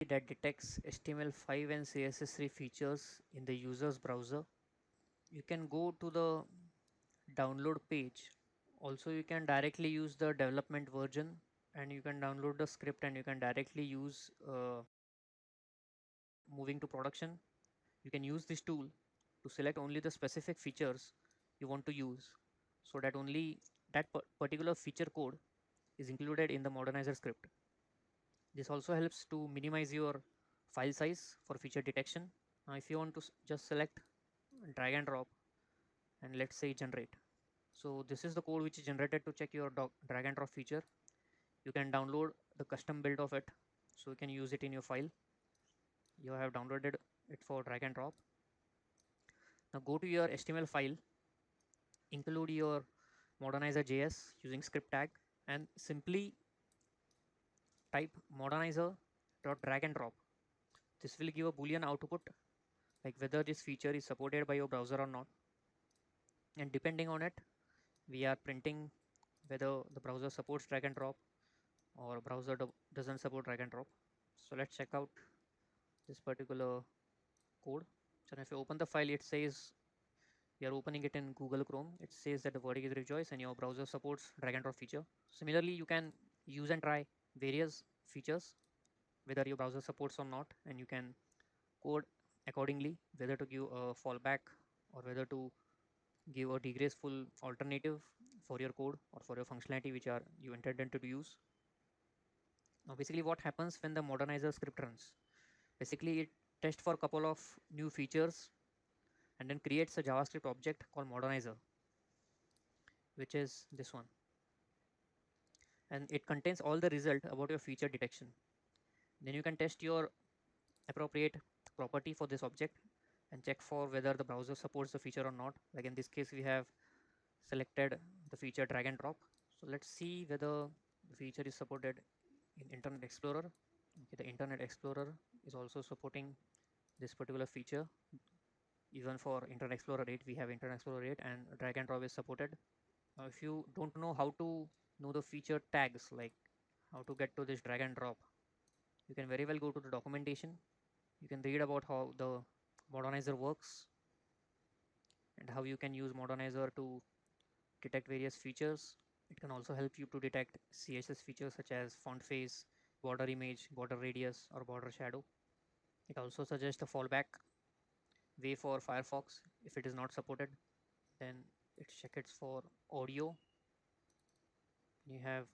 that detects HTML5 and CSS3 features in the user's browser. You can go to the download page. Also, you can directly use the development version and you can download the script and you can directly use moving to production. You can use this tool to select only the specific features you want to use so that only that particular feature code is included in the modernizer script. This also helps to minimize your file size for feature detection. Now, if you want to just select drag and drop and let's say generate. So this is the code which is generated to check your drag and drop feature. You can download the custom build of it so you can use it in your file. You have downloaded it for drag and drop. Now go to your HTML file, include your modernizer.js using script tag and simply type modernizer.drag and drop. This will give a boolean output like whether this feature is supported by your browser or not, and depending on it we are printing whether the browser supports drag and drop or browser doesn't support drag and drop. So let's check out this particular code. So if you open the file, it says we are opening it in Google Chrome. It says that the verdict is rejoice and your browser supports drag and drop feature. Similarly, you can use and try various features whether your browser supports or not, and you can code accordingly whether to give a fallback or whether to give a degraceful alternative for your code or for your functionality which are you intended to use. Now basically what happens when the modernizer script runs, basically it tests for a couple of new features and then creates a JavaScript object called modernizer, which is this one, and it contains all the result about your feature detection. Then you can test your appropriate property for this object and check for whether the browser supports the feature or not. Like in this case we have selected the feature drag and drop. So let's see whether the feature is supported in Internet Explorer. Okay, the Internet Explorer is also supporting this particular feature. Even for Internet Explorer 8 we have Internet Explorer 8 and drag and drop is supported. Now if you don't know how to know the feature tags, like how to get to this drag and drop, you can very well go to the documentation. You can read about how the modernizer works and how you can use modernizer to detect various features. It can also help you to detect CSS features such as font face, border image, border radius, or border shadow. It also suggests a fallback way for Firefox if it is not supported. Then it checks for audio. You have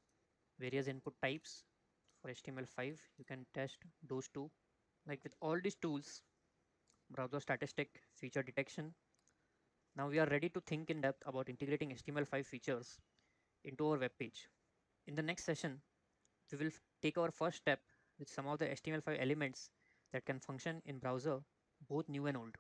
various input types for HTML5. You can test those too. Like with all these tools, browser statistic, feature detection, now we are ready to think in depth about integrating HTML5 features into our web page. In the next session, we will take our first step with some of the HTML5 elements that can function in browser, both new and old.